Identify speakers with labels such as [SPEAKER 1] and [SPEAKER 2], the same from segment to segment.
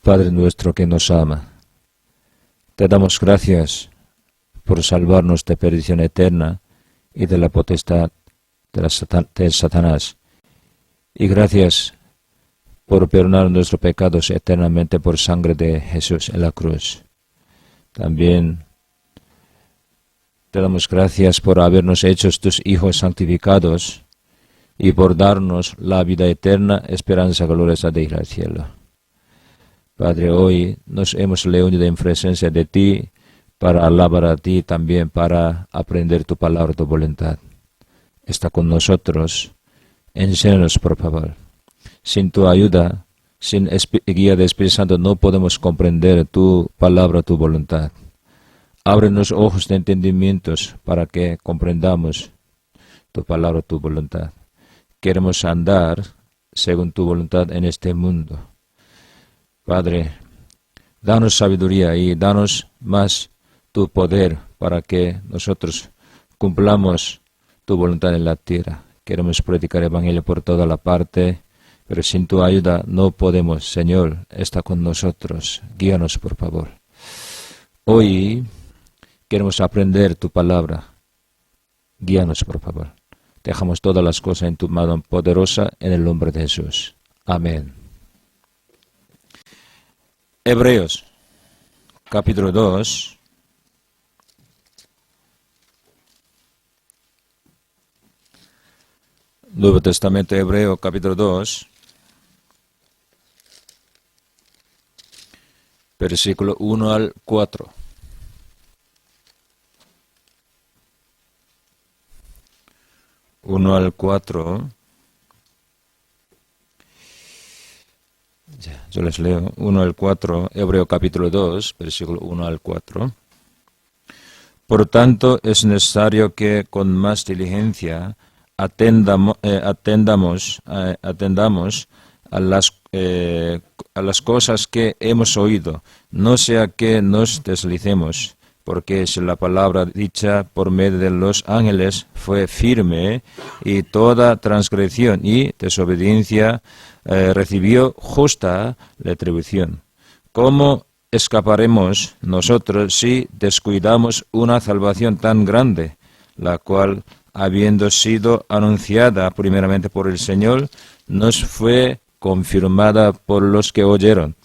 [SPEAKER 1] Padre nuestro que nos ama, te damos gracias por salvarnos de perdición eterna y de la potestad de Satanás. Y gracias por perdonar nuestros pecados eternamente por sangre de Jesús en la cruz. También te damos gracias por habernos hecho tus hijos santificados y por darnos la vida eterna, esperanza gloriosa de ir al cielo. Padre, hoy nos hemos reunido en presencia de ti para alabar a ti, también para aprender tu palabra, tu voluntad. Está con nosotros, enséñanos por favor. Sin tu ayuda, sin guía de Espíritu Santo, no podemos comprender tu palabra, tu voluntad. Ábrenos ojos de entendimientos para que comprendamos tu palabra, tu voluntad. Queremos andar según tu voluntad en este mundo. Padre, danos sabiduría y danos más tu poder para que nosotros cumplamos tu voluntad en la tierra. Queremos predicar el Evangelio por toda la parte, pero sin tu ayuda no podemos. Señor, está con nosotros. Guíanos, por favor. Hoy queremos aprender tu palabra. Guíanos, por favor. Dejamos todas las cosas en tu mano poderosa, en el nombre de Jesús. Amén. Hebreos, capítulo 2. Nuevo Testamento Hebreo, capítulo 2. Versículo 1 al 4. Yo les leo 1 al 4, Hebreo capítulo 2, versículo 1 al 4. Por tanto, es necesario que con más diligencia atendamos a las cosas que hemos oído, no sea que nos deslicemos, porque si la palabra dicha por medio de los ángeles fue firme, y toda transgresión y desobediencia recibió justa retribución. ¿Cómo escaparemos nosotros si descuidamos una salvación tan grande, la cual, habiendo sido anunciada primeramente por el Señor, nos fue confirmada por los que oyeron,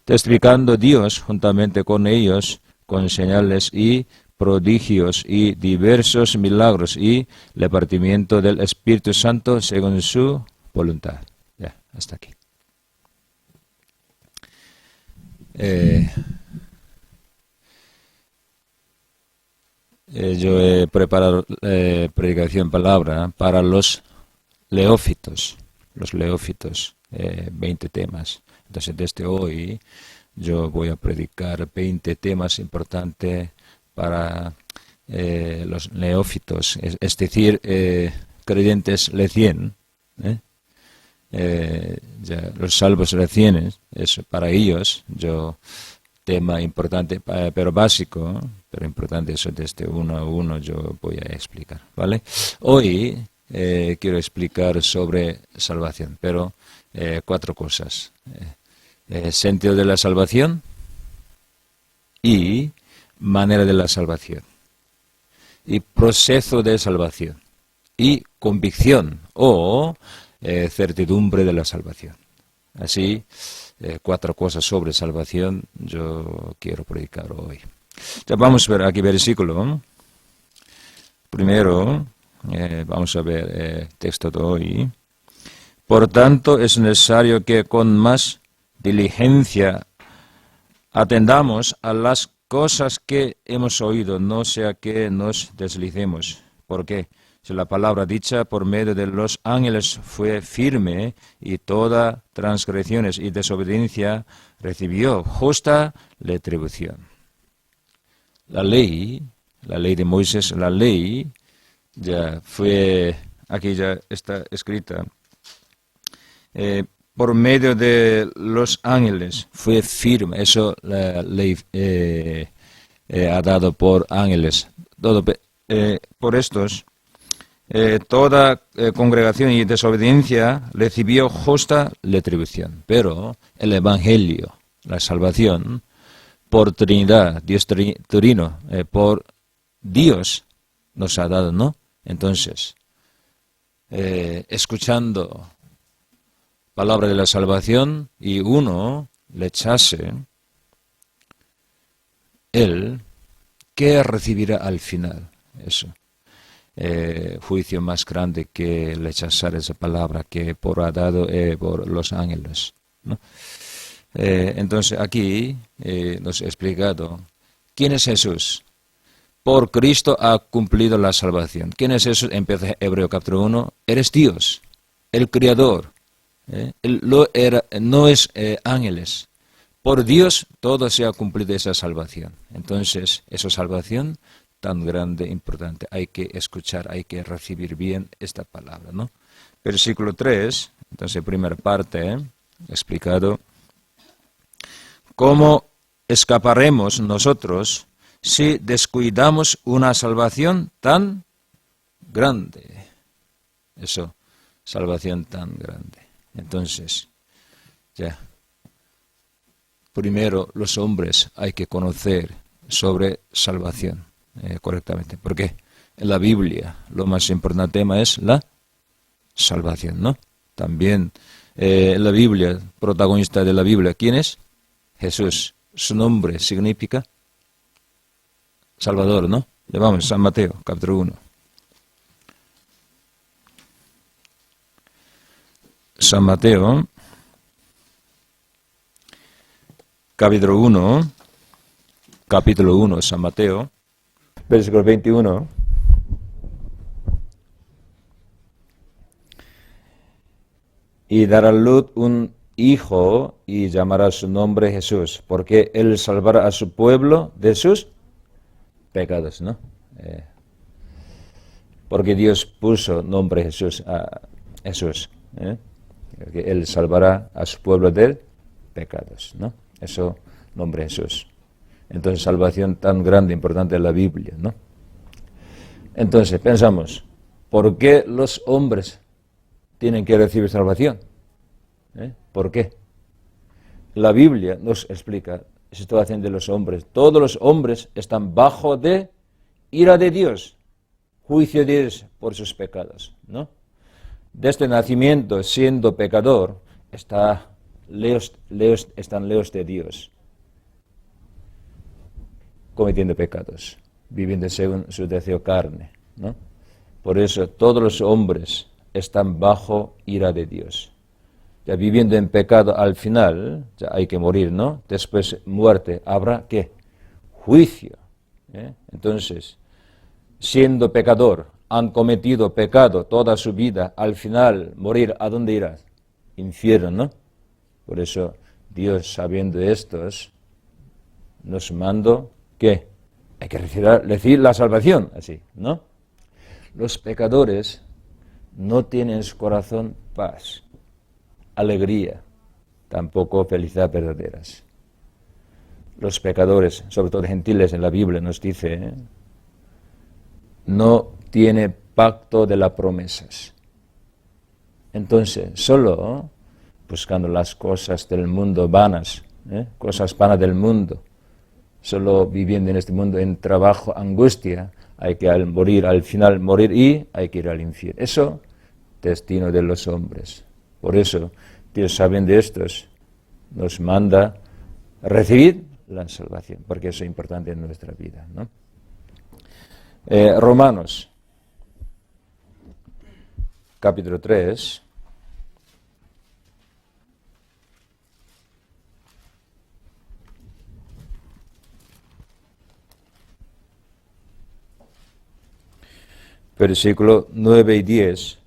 [SPEAKER 1] testificando Dios juntamente con ellos, con señales y prodigios y diversos milagros y repartimiento del Espíritu Santo según su voluntad. Ya, hasta aquí. Yo he preparado predicación palabra para los leófitos, 20 temas. Entonces, desde hoy yo voy a predicar 20 temas importantes para los neófitos, es decir, creyentes recién, los salvos recién, para ellos, tema importante, pero básico, pero importante, eso desde uno a uno yo voy a explicar, ¿vale? Hoy quiero explicar sobre salvación, pero 4 cosas. Sentido de la salvación y manera de la salvación y proceso de salvación y convicción o certidumbre de la salvación. Así, 4 cosas sobre salvación yo quiero predicar hoy. Ya vamos a ver aquí versículo. Primero, vamos a ver texto de hoy. Por tanto, es necesario que con más diligencia atendamos a las cosas que hemos oído, no sea que nos deslicemos. ¿Por qué? Si la palabra dicha por medio de los ángeles fue firme, y toda transgresiones y desobediencia recibió justa retribución. La ley de Moisés, la ley ya fue, aquí ya está escrita, por medio de los ángeles fue firme. Eso la ley ha dado por ángeles. Por estos, toda congregación y desobediencia recibió justa retribución. Pero el Evangelio la salvación por Trinidad, Dios Trino, por Dios nos ha dado, ¿no? Entonces, escuchando palabra de la salvación y uno le echase, él, ¿qué recibirá al final? Eso. Juicio más grande que rechazar esa palabra que por ha dado por los ángeles, ¿no? Entonces aquí nos he explicado quién es Jesús. Por Cristo ha cumplido la salvación. ¿Quién es Jesús? Empieza Hebreo capítulo 1. Eres Dios, el Creador. Él no es ángeles. Por Dios todo se ha cumplido esa salvación. Entonces, esa salvación tan grande, importante, hay que escuchar, hay que recibir bien esta palabra, ¿no? Versículo 3, entonces primera parte, explicado, ¿cómo escaparemos nosotros si descuidamos una salvación tan grande? Eso, salvación tan grande. Entonces, ya, primero los hombres hay que conocer sobre salvación correctamente. Porque en la Biblia lo más importante tema es la salvación, ¿no? También en la Biblia, protagonista de la Biblia, ¿quién es? Jesús. Su nombre significa Salvador, ¿no? Le vamos, San Mateo, capítulo 1. San Mateo, capítulo 1, San Mateo, versículo 21. Y dará a luz un hijo y llamará su nombre Jesús, porque él salvará a su pueblo de sus pecados, ¿no? Porque Dios puso nombre Jesús a Jesús, que él salvará a su pueblo de pecados, ¿no? Eso, nombre Jesús. Entonces, salvación tan grande, importante en la Biblia, ¿no? Entonces, pensamos, ¿por qué los hombres tienen que recibir salvación? ¿Por qué? La Biblia nos explica la situación de los hombres. Todos los hombres están bajo de ira de Dios, juicio de Dios por sus pecados, ¿no? Desde el nacimiento, siendo pecador, están lejos de Dios, cometiendo pecados, viviendo según su deseo carne, ¿no? Por eso todos los hombres están bajo ira de Dios. Ya viviendo en pecado al final, ya hay que morir, ¿no? Después muerte, habrá ¿qué? Juicio. Entonces, siendo pecador, han cometido pecado toda su vida, al final morir, ¿a dónde irás? Infierno, ¿no? Por eso Dios, sabiendo estos, nos mandó ¿qué? Hay que recibir la salvación, así, ¿no? Los pecadores no tienen en su corazón paz, alegría, tampoco felicidad verdaderas. Los pecadores, sobre todo gentiles en la Biblia, nos dice, no tiene pacto de las promesas. Entonces, solo buscando las cosas del mundo vanas, cosas vanas del mundo, solo viviendo en este mundo en trabajo, angustia, hay que al morir, al final morir y hay que ir al infierno. Eso, destino de los hombres. Por eso, Dios, sabiendo de estos, nos manda recibir la salvación, porque eso es importante en nuestra vida, ¿no? Romanos, capítulo 3. Versículo 9 y 10.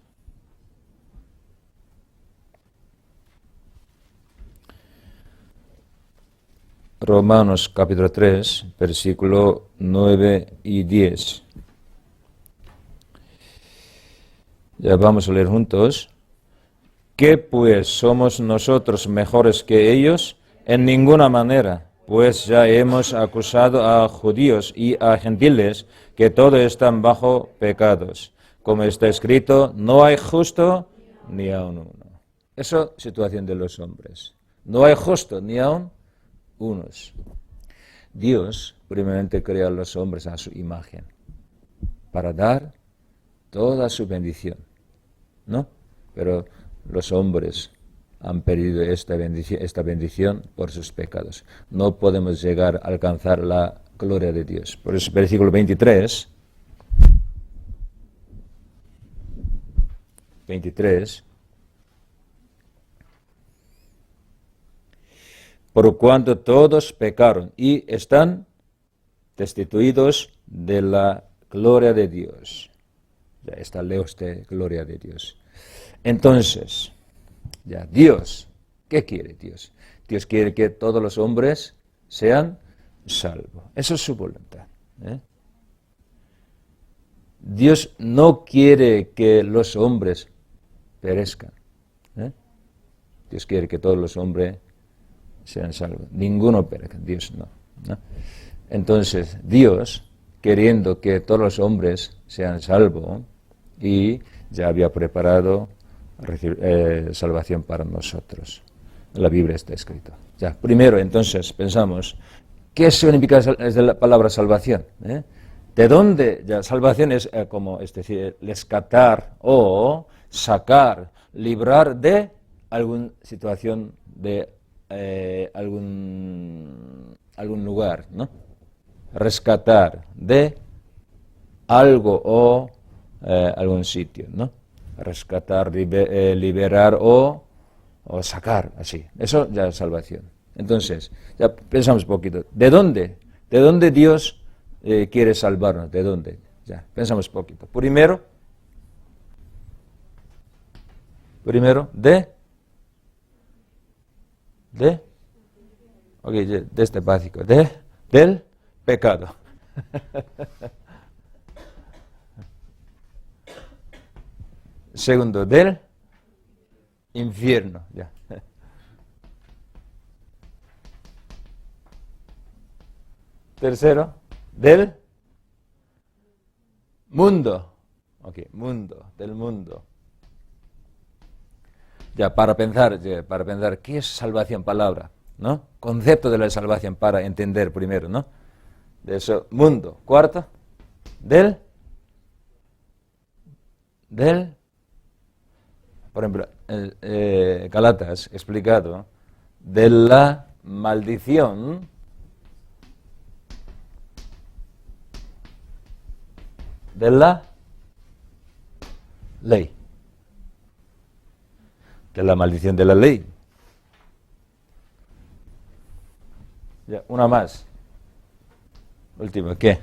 [SPEAKER 1] Romanos capítulo 3, versículo 9 y 10. Ya vamos a leer juntos. ¿Qué pues somos nosotros mejores que ellos? En ninguna manera, pues ya hemos acusado a judíos y a gentiles que todos están bajo pecados. Como está escrito, no hay justo ni aun uno. Eso, situación de los hombres. No hay justo ni aun unos. Dios primeramente creó a los hombres a su imagen para dar toda su bendición, ¿no? Pero los hombres han perdido esta bendición por sus pecados. No podemos llegar a alcanzar la gloria de Dios. Por eso, versículo 23, por cuanto todos pecaron y están destituidos de la gloria de Dios. Ya está lejos de gloria de Dios. Entonces, ya Dios, ¿qué quiere Dios? Dios quiere que todos los hombres sean salvos. Eso es su voluntad. Dios no quiere que los hombres perezcan. Dios quiere que todos los hombres sean salvos. Ninguno perezca, Dios no. Entonces, Dios, queriendo que todos los hombres sean salvos, y ya había preparado salvación para nosotros. En la Biblia está escrito. Ya, primero, entonces, pensamos, ¿qué significa la palabra salvación? ¿De dónde? Ya, salvación es es decir, rescatar o sacar, librar de alguna situación, de algún lugar, ¿no? Rescatar de algo o algún sitio, ¿no? Rescatar, liberar o sacar, así. Eso ya es salvación. Entonces, ya pensamos un poquito. ¿De dónde? ¿De dónde Dios quiere salvarnos? ¿De dónde? Ya, pensamos un poquito. Primero, de este básico, del pecado. Segundo, del infierno. Ya. Tercero, del mundo. Del mundo. Ya, para pensar, ¿qué es salvación? Palabra, ¿no? Concepto de la salvación para entender primero, ¿no? De eso, mundo. Cuarto, del, por ejemplo, Galatas, explicado, de la maldición de la ley. De la maldición de la ley. Ya, una más. Último, ¿qué?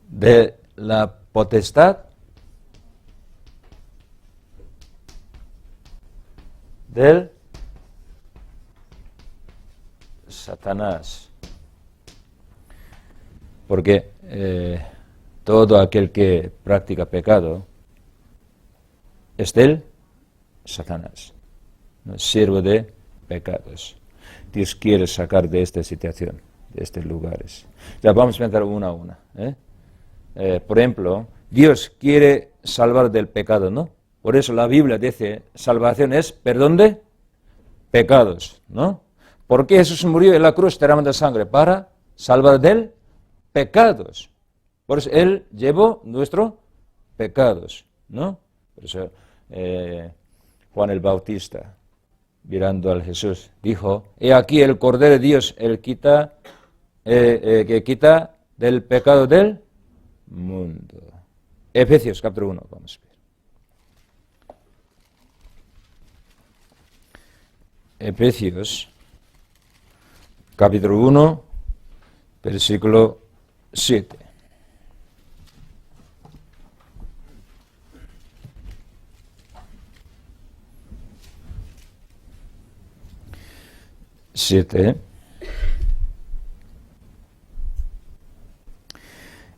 [SPEAKER 1] De la potestad del Satanás. Porque todo aquel que practica pecado es del Satanás, ¿no? Siervo de pecados. Dios quiere sacar de esta situación, de estos lugares. Ya vamos a pensar una a una. Por ejemplo, Dios quiere salvar del pecado, ¿no? Por eso la Biblia dice, salvación es perdón de pecados, ¿no? ¿Por qué Jesús murió en la cruz derramando sangre? Para salvar del pecados. Por eso Él llevó nuestros pecados, ¿no? Por eso Juan el Bautista, mirando al Jesús, dijo, he aquí el Cordero de Dios, que quita del pecado del mundo. Efesios capítulo 1, vamos a ver. Efesios capítulo 1, versículo 7.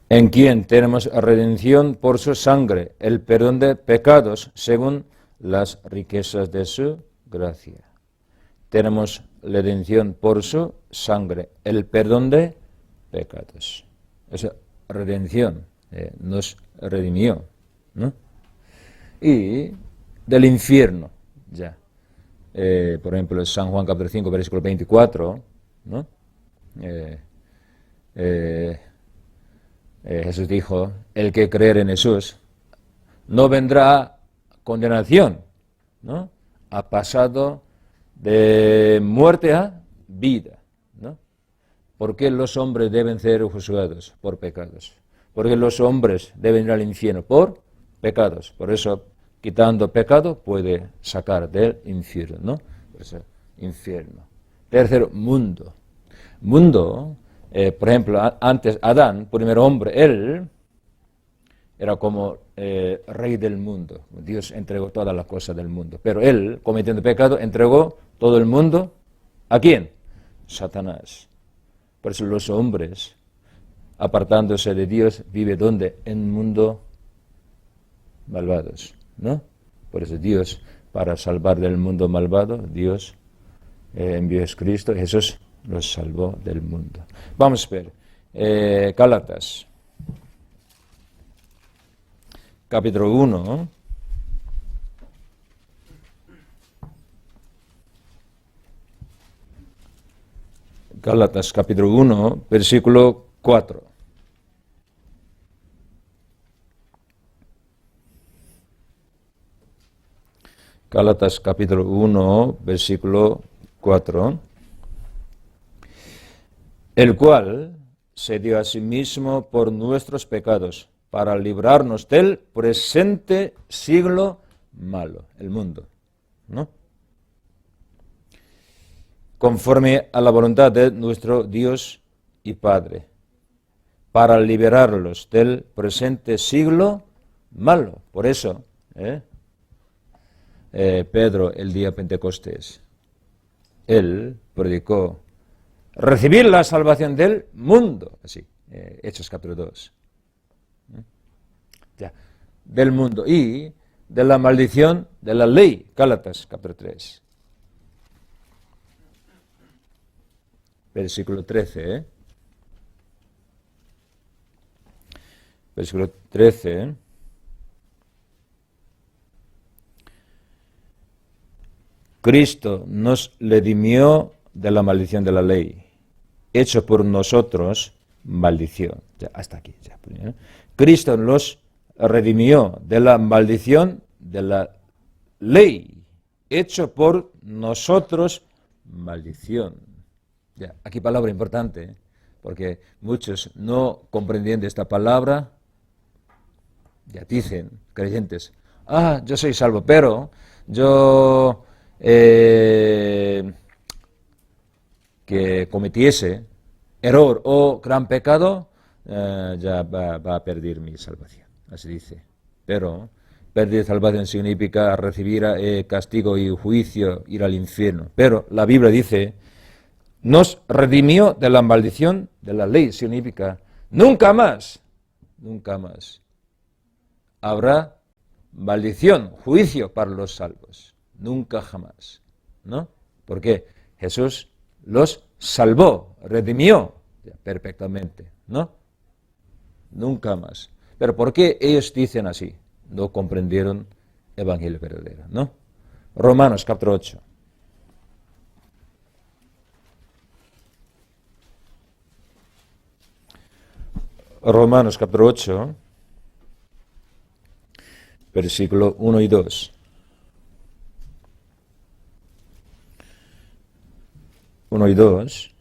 [SPEAKER 1] En quien tenemos redención por su sangre, el perdón de pecados, según las riquezas de su gracia. Tenemos redención por su sangre, el perdón de pecados. Esa redención nos redimió, ¿no? Y del infierno, ya. por ejemplo, San Juan capítulo 5, versículo 24, ¿no? Jesús dijo, el que cree en Jesús no vendrá condenación, ¿no? Ha pasado de muerte a vida, ¿no? ¿Por qué los hombres deben ser juzgados? Por pecados. ¿Por qué los hombres deben ir al infierno? Por pecados. Por eso, quitando pecado, puede sacar del infierno, ¿no? Por eso, infierno. Tercero, mundo. Mundo, por ejemplo, antes Adán, primer hombre, él era como rey del mundo. Dios entregó todas las cosas del mundo. Pero él, cometiendo pecado, entregó todo el mundo. ¿A quién? Satanás. Por eso los hombres, apartándose de Dios, viven ¿dónde? En un mundo malvados, ¿no? Por eso Dios, para salvar del mundo malvado, Dios envió a Cristo, Jesús los salvó del mundo. Vamos a ver, Gálatas, capítulo 1. Gálatas, capítulo 1, versículo 4. Gálatas, capítulo 1, versículo 4. El cual se dio a sí mismo por nuestros pecados, para librarnos del presente siglo malo, el mundo, ¿no? Conforme a la voluntad de nuestro Dios y Padre, para liberarlos del presente siglo malo. Por eso, Pedro, el día Pentecostés, él predicó recibir la salvación del mundo, así, Hechos capítulo 2, ya, del mundo, y de la maldición de la ley, Gálatas capítulo 3. Versículo 13, versículo 13, Cristo nos redimió de la maldición de la ley, hecho por nosotros maldición. Ya, hasta aquí. Ya. Cristo nos redimió de la maldición de la ley, hecho por nosotros maldición. Ya, aquí palabra importante, porque muchos no comprendiendo esta palabra, ya dicen, creyentes, yo soy salvo, pero yo que cometiese error o gran pecado, ya va a perder mi salvación, así dice. Pero perder salvación significa recibir castigo y juicio, ir al infierno. Pero la Biblia dice, nos redimió de la maldición de la ley, significa nunca más habrá maldición, juicio para los salvos, nunca jamás, ¿no? Porque Jesús los salvó, redimió perfectamente, ¿no? Nunca más. Pero ¿por qué ellos dicen así? No comprendieron el evangelio verdadero, ¿no? Romanos capítulo 8. Romanos capítulo 8, versículo 1 y 2. 1 y 2.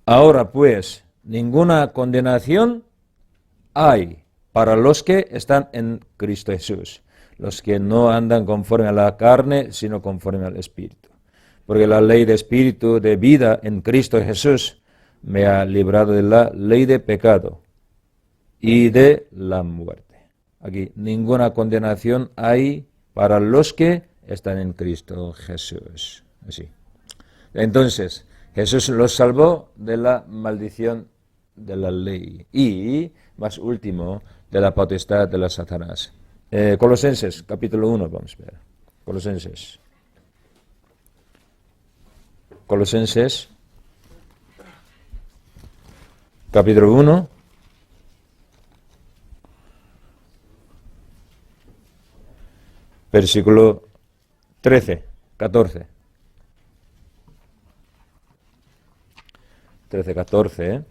[SPEAKER 1] Ahora pues, ninguna condenación hay para los que están en Cristo Jesús, los que no andan conforme a la carne, sino conforme al Espíritu. Porque la ley de Espíritu de vida en Cristo Jesús me ha librado de la ley de pecado y de la muerte. Aquí, ninguna condenación hay para los que están en Cristo Jesús. Así. Entonces, Jesús los salvó de la maldición de la ley y, más último, de la potestad de la Satanás. Colosenses, capítulo 1, vamos a ver. Colosenses, capítulo 1, versículo 13. 14. 13, 14.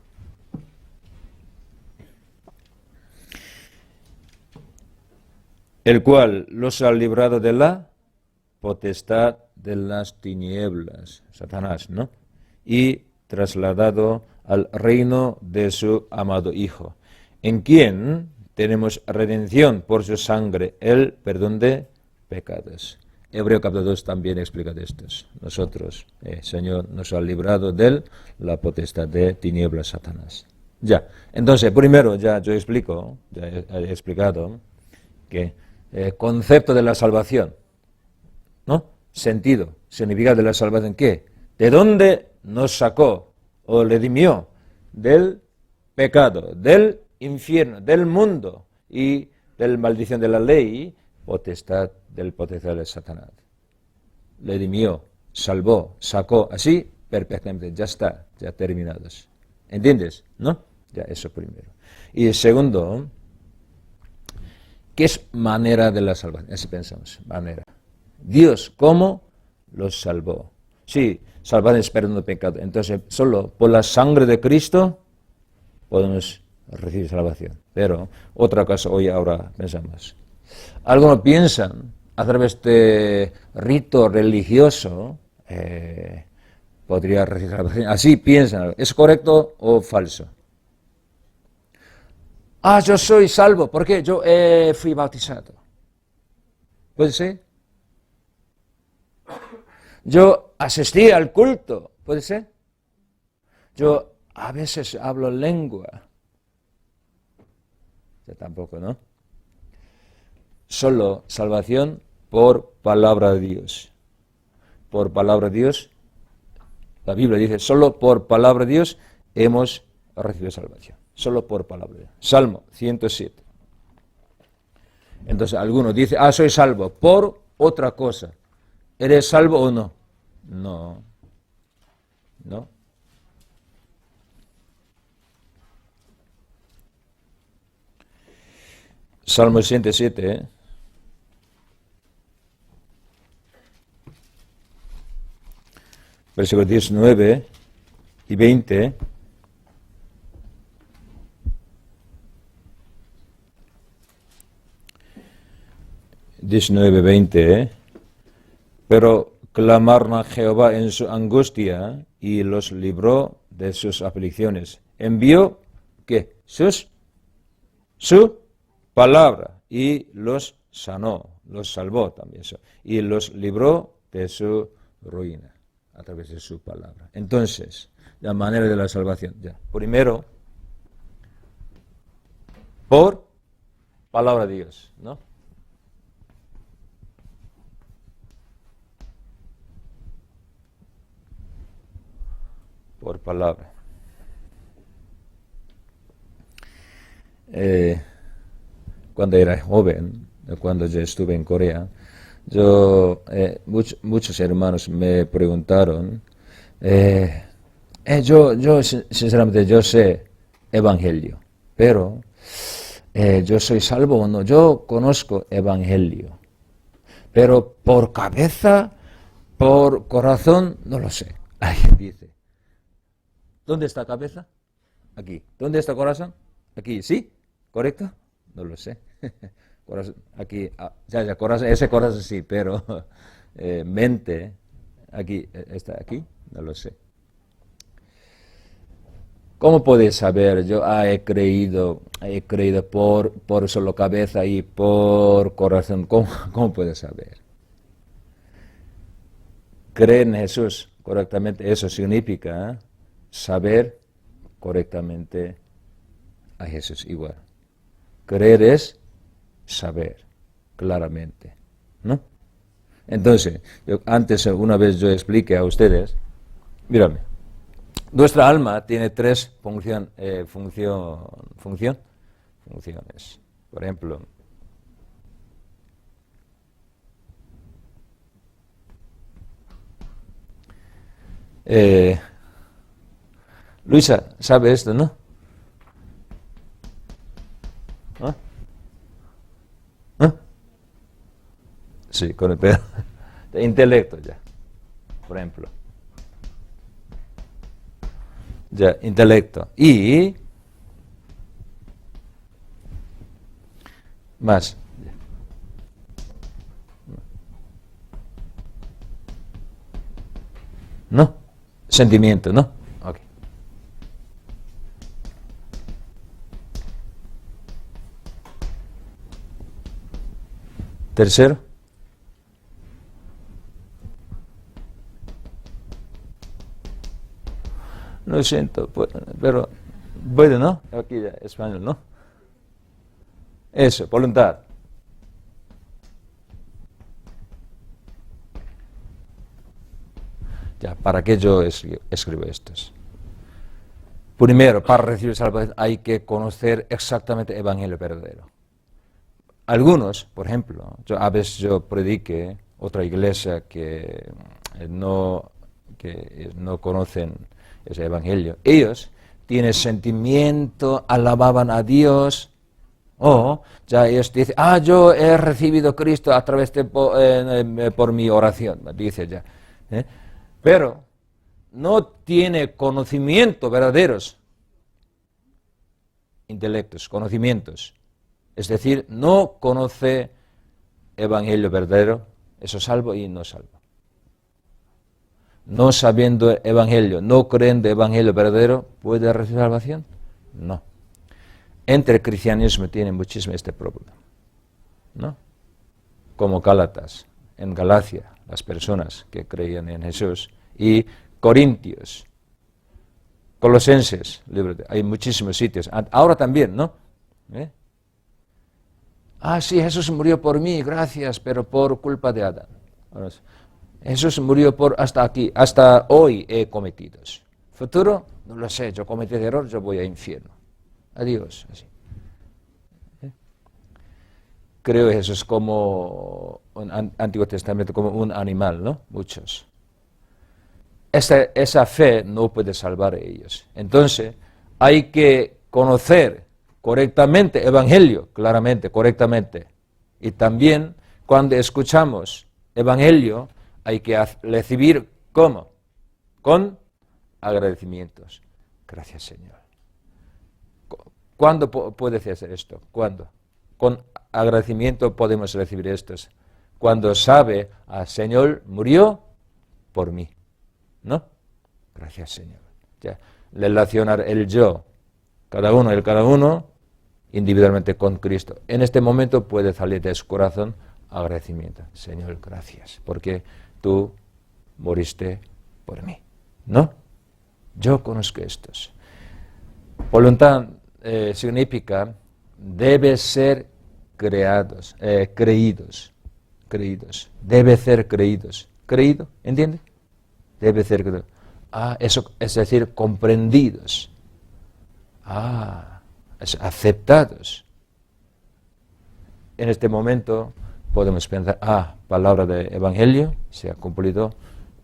[SPEAKER 1] El cual los ha librado de la potestad de las tinieblas, Satanás, ¿no? Y trasladado al reino de su amado Hijo, en quien tenemos redención por su sangre, el perdón de pecados. Hebreo capítulo 2 también explica de estos. Nosotros, Señor, nos ha librado de la potestad de tinieblas, Satanás. Ya, entonces, primero, ya yo explico, ya he explicado que concepto de la salvación, ¿no? Sentido, significado de la salvación, ¿qué? ¿De dónde nos sacó o redimió? Del pecado, del infierno, del mundo y de la maldición de la ley, potestad de Satanás. Redimió, salvó, sacó, así perfectamente, ya está, ya terminados. ¿Entiendes? ¿No? Ya, eso primero. Y segundo, ¿qué es manera de la salvación? Así pensamos, manera. Dios, ¿cómo los salvó? Sí, salvar es perdón de pecado. Entonces, solo por la sangre de Cristo podemos recibir salvación. Pero, otra cosa, hoy ahora pensamos. Algunos piensan, a través de rito religioso, podría recibir salvación. Así piensan. ¿Es correcto o falso? Yo soy salvo, porque yo fui bautizado. ¿Puede ser? Yo asistí al culto, ¿puede ser? Yo a veces hablo lengua. Yo tampoco, ¿no? Solo salvación por palabra de Dios. Por palabra de Dios, la Biblia dice, solo por palabra de Dios hemos recibido salvación. Solo por palabra de Dios. Salmo 107. Entonces alguno dice, soy salvo por otra cosa. ¿Eres salvo o no? No. No. Salmo 107, versículos 19 y 20. Pero clamaron a Jehová en su angustia y los libró de sus aflicciones. Envió, ¿qué? Su palabra y los sanó, los salvó también. Y los libró de su ruina a través de su palabra. Entonces, la manera de la salvación, ya. Primero, por palabra de Dios, ¿no? Por palabra. Cuando era joven, cuando yo estuve en Corea, muchos hermanos me preguntaron, sinceramente yo sé evangelio, pero yo soy salvo o no, yo conozco evangelio, pero por cabeza, por corazón, no lo sé. Alguien dice, ¿dónde está cabeza? Aquí. ¿Dónde está corazón? Aquí. ¿Sí? ¿Correcto? No lo sé. Corazón, aquí. Corazón, ese corazón sí, pero mente, aquí, está aquí, no lo sé. ¿Cómo puedes saber? Yo he creído por solo cabeza y por corazón. ¿Cómo puedes saber? Creer en Jesús correctamente, eso significa saber correctamente a Jesús igual. Creer es saber claramente, ¿no? Entonces, una vez yo expliqué a ustedes, mírame, nuestra alma tiene tres funciones. Por ejemplo, Luisa, ¿sabe esto, no? ¿Ah? ¿Ah? Sí, con el pelo. De intelecto ya, por ejemplo. Ya, intelecto. Y más. ¿No? Sentimiento, ¿no? Ok. Tercero. Lo siento, pero puede, ¿no? Aquí ya, español, ¿no? Eso, voluntad. Ya, ¿para qué yo escribo estos? Primero, para recibir salvación hay que conocer exactamente el evangelio verdadero. Algunos, por ejemplo, a veces yo predique otra iglesia que no conocen ese evangelio. Ellos tienen sentimiento, alababan a Dios, o ya ellos dicen, yo he recibido a Cristo a través de por mi oración, dice ya. Pero no tiene conocimiento verdaderos, intelectos, conocimientos. Es decir, no conoce evangelio verdadero, eso salvo y no salvo. No sabiendo evangelio, no creyendo evangelio verdadero, ¿puede recibir salvación? No. Entre el cristianismo tiene muchísimo este problema, ¿no? Como Gálatas, en Galacia, las personas que creían en Jesús, y Corintios, Colosenses, hay muchísimos sitios, ahora también, ¿no? Sí, Jesús murió por mí, gracias, pero por culpa de Adán. Jesús murió hasta aquí, hasta hoy he cometido. Futuro, no lo sé, yo cometí el error, yo voy al infierno. Adiós, así. Creo que Jesús como un Antiguo Testamento, como un animal, ¿no? Muchos. Esa fe no puede salvar a ellos. Entonces, hay que conocer correctamente Evangelio, claramente, correctamente. Y también, cuando escuchamos Evangelio, hay que recibir, ¿cómo? Con agradecimientos. Gracias, Señor. ¿Cuándo puedes hacer esto? ¿Cuándo? Con agradecimiento podemos recibir estos. Cuando sabe, Señor murió por mí. ¿No? Gracias, Señor. Ya. Relacionar el yo, cada uno, individualmente con Cristo. En este momento puede salir de su corazón agradecimiento. Señor, gracias, porque tú moriste por mí. ¿No? Yo conozco estos. Voluntad significa debe ser creídos. Debe ser creídos. ¿Creído? ¿Entiende? Debe ser creído. Eso es decir, comprendidos. Aceptados. En este momento podemos pensar, palabra de evangelio se ha cumplido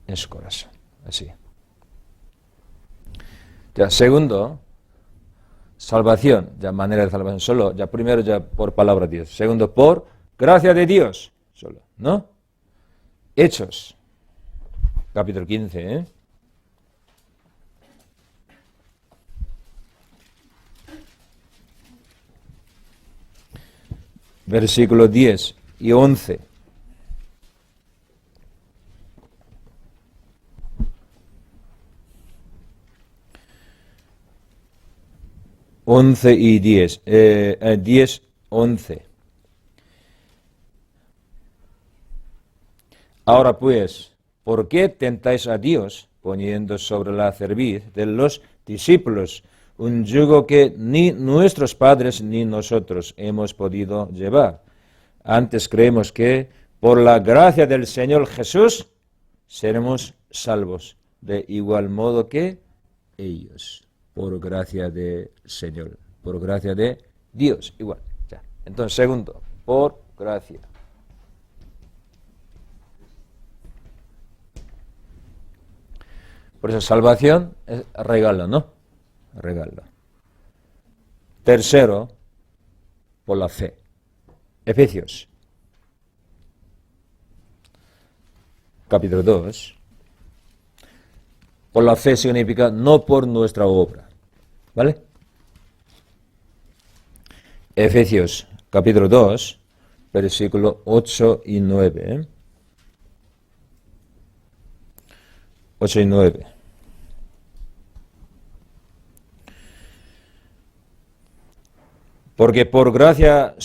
[SPEAKER 1] en su corazón. Así. Ya, segundo, salvación, ya manera de salvación, solo, ya primero ya por palabra de Dios, segundo por gracia de Dios, solo, ¿no? Hechos, capítulo 15, versículos 10 y 11. Once y 10, 10, 11. Ahora pues, ¿por qué tentáis a Dios poniendo sobre la cerviz de los discípulos un yugo que ni nuestros padres ni nosotros hemos podido llevar? Antes creemos que por la gracia del Señor Jesús seremos salvos, de igual modo que ellos. Por gracia del Señor, por gracia de Dios, igual. Ya. Entonces, segundo, por gracia. Por eso, salvación es regalo, ¿no? Regalo. Tercero, por la fe. Efesios. capítulo 2. Por la fe significa no por nuestra obra. ¿Vale? Efesios capítulo 2, versículo 8 y 9. 8 y 9. Porque por gracia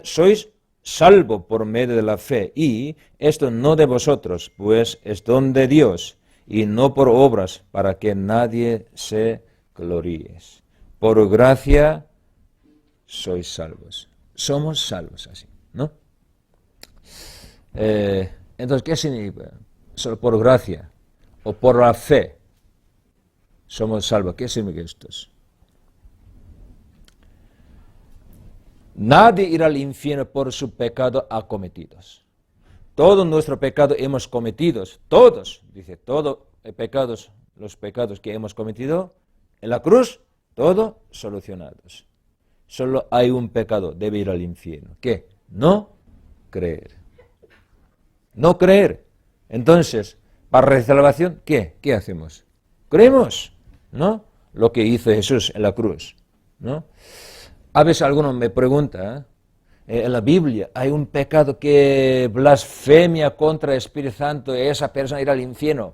[SPEAKER 1] sois salvo por medio de la fe, y esto no de vosotros, pues es don de Dios, y no por obras, para que nadie se gloríe. Por gracia sois salvos. Somos salvos así, ¿no? Entonces, ¿qué significa? Solo por gracia o por la fe somos salvos. ¿Qué significa esto? Nadie irá al infierno por su pecado acometidos. Todo nuestro pecado hemos cometido, todos, dice, todos los pecados que hemos cometido en la cruz, todo solucionados. Solo hay un pecado, debe ir al infierno. ¿Qué? No creer. No creer. Entonces, para la salvación, ¿qué hacemos? Creemos, ¿no? Lo que hizo Jesús en la cruz, ¿no? A veces alguno me pregunta, en la Biblia hay un pecado que blasfemia contra el Espíritu Santo y esa persona irá al infierno.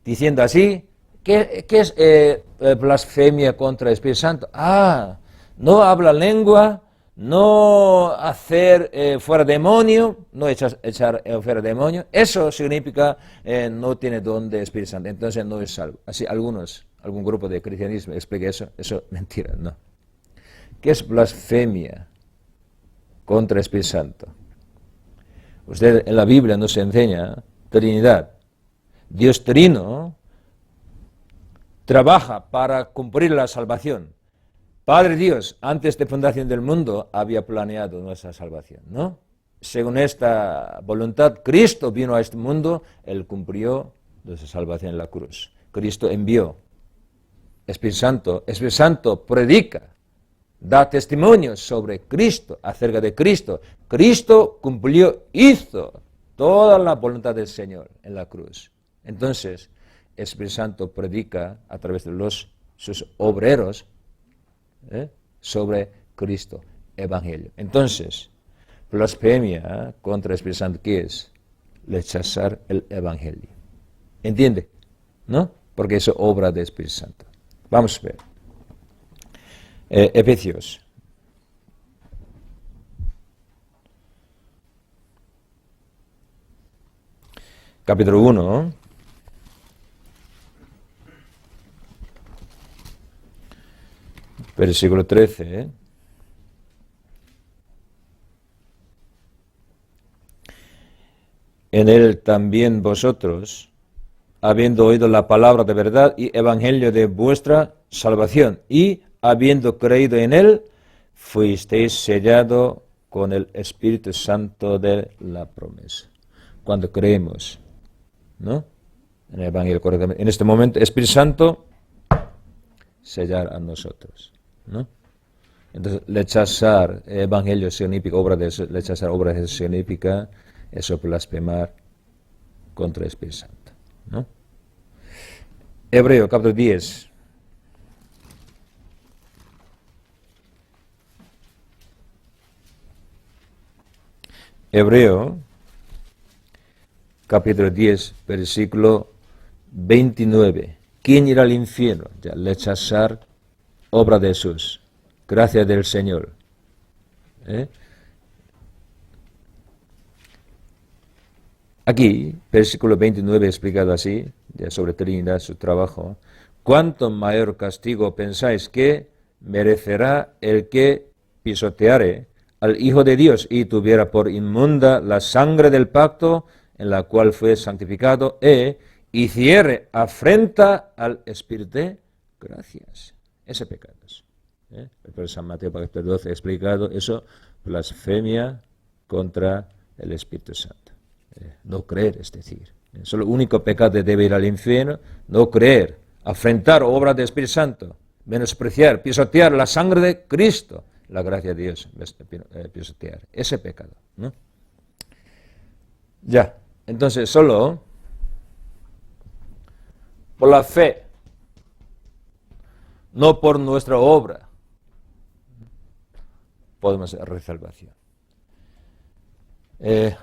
[SPEAKER 1] Diciendo así, ¿qué es blasfemia contra el Espíritu Santo? No habla lengua, no hacer fuera demonio, no echar fuera demonio. Eso significa no tiene don de Espíritu Santo, entonces no es salvo. Así algún grupo de cristianismo explica eso es mentira, no. ¿Qué es blasfemia contra el Espíritu Santo? Usted en la Biblia nos enseña Trinidad. Dios Trino trabaja para cumplir la salvación. Padre Dios, antes de fundación del mundo, había planeado nuestra salvación, ¿no? Según esta voluntad, Cristo vino a este mundo, Él cumplió nuestra salvación en la cruz. Cristo envió. Espíritu Santo predica. Da testimonio sobre Cristo, acerca de Cristo. Cristo hizo toda la voluntad del Señor en la cruz. Entonces, Espíritu Santo predica a través de sus obreros sobre Cristo, Evangelio. Entonces, blasfemia contra el Espíritu Santo, ¿qué es? Rechazar el Evangelio. ¿Entiende? ¿No? Porque eso es obra del Espíritu Santo. Vamos a ver. Efesios. Capítulo 1. Versículo 13. En él también vosotros, habiendo oído la palabra de verdad y evangelio de vuestra salvación, y habiendo creído en él, fuisteis sellado con el Espíritu Santo de la promesa. Cuando creemos, ¿no? En el Evangelio correctamente. En este momento, Espíritu Santo sellar a nosotros, ¿no? Entonces, rechazar Evangelio significa rechazar obra de Jesús significa eso, blasfemar contra el Espíritu Santo, ¿no? Hebreo, capítulo 10. Hebreo, capítulo 10, versículo 29. ¿Quién irá al infierno? Ya, rechazar obra de Jesús, gracia del Señor. Aquí, versículo 29 explicado así, ya sobre Trinidad, su trabajo. ¿Cuánto mayor castigo pensáis que merecerá el que pisoteare al Hijo de Dios y tuviera por inmunda la sangre del pacto en la cual fue santificado e hiciere afrenta al Espíritu de gracias? Ese pecado. El San Mateo capítulo 12 ha explicado eso, blasfemia contra el Espíritu Santo. No creer, es decir, eso es el único pecado que debe ir al infierno, no creer, afrentar obra del Espíritu Santo, menospreciar, pisotear la sangre de Cristo, la gracia de Dios, pisotear ese pecado, ¿no? Ya, Entonces, solo por la fe, no por nuestra obra, podemos recibir salvación.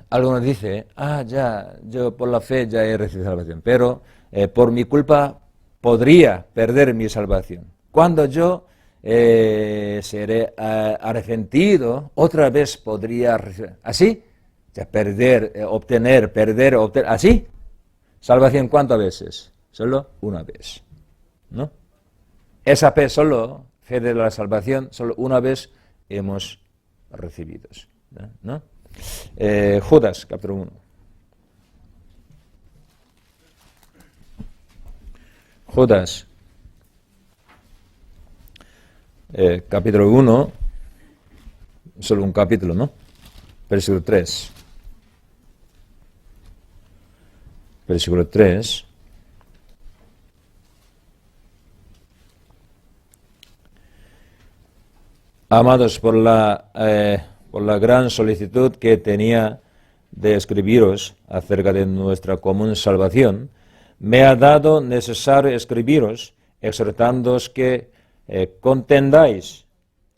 [SPEAKER 1] Algunos dicen, ya, yo por la fe ya he recibido salvación, pero por mi culpa podría perder mi salvación. Cuando yo seré arrepentido, otra vez podría recibir. ¿Así? Ya perder, obtener, ¿así? ¿Salvación cuántas veces? Solo una vez, ¿no? Esa fe solo, fe de la salvación, solo una vez hemos recibido, ¿no? Judas, capítulo 1. Judas, capítulo 1, solo un capítulo, ¿no? Versículo 3. Versículo 3. Amados, por la gran solicitud que tenía de escribiros acerca de nuestra común salvación, me ha dado necesario escribiros, exhortándoos que contendáis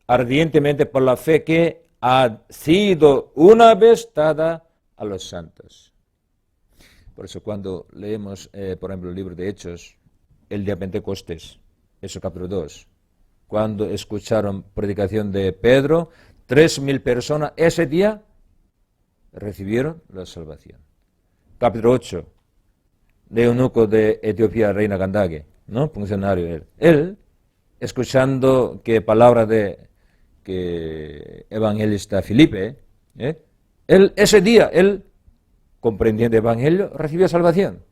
[SPEAKER 1] ardientemente por la fe que ha sido una vez dada a los santos. Por eso cuando leemos, por ejemplo, el libro de Hechos, el día Pentecostés, eso capítulo 2, cuando escucharon predicación de Pedro, 3.000 personas ese día recibieron la salvación. Capítulo 8, de eunuco de Etiopía, reina Candake, ¿no? Funcionario él. Él, escuchando que palabra de que evangelista Filipe, él ese día, él comprendiendo el evangelio, recibió salvación.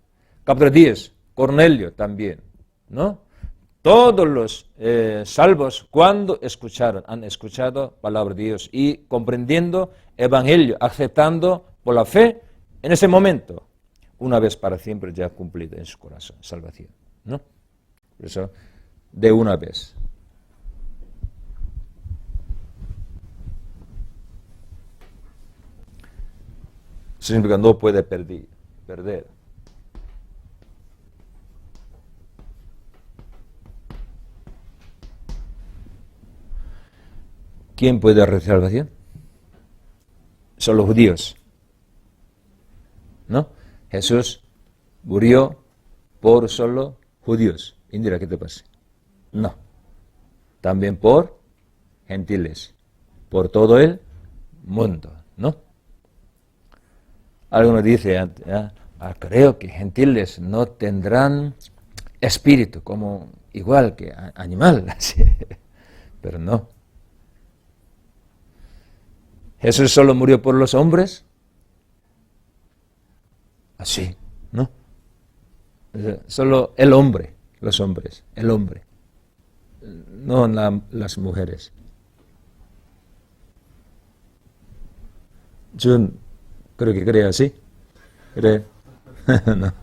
[SPEAKER 1] Capítulo 10, Cornelio también, ¿no? Todos los salvos, cuando han escuchado palabra de Dios y comprendiendo evangelio, aceptando por la fe, en ese momento, una vez para siempre ya cumplida en su corazón, salvación, ¿no? Por eso, de una vez. Eso significa que no puede perder. ¿Quién puede recibir salvación? Son los judíos, ¿no? Jesús murió por solo judíos. Indira, ¿qué te pasa? No. También por gentiles, por todo el mundo, ¿no? Algunos dicen, creo que gentiles no tendrán espíritu, como igual que animal, así. Pero no. ¿Jesús solo murió por los hombres? Así, ¿no? Solo el hombre, los hombres, el hombre, no las mujeres. Yo creo que cree así. ¿Cree? No.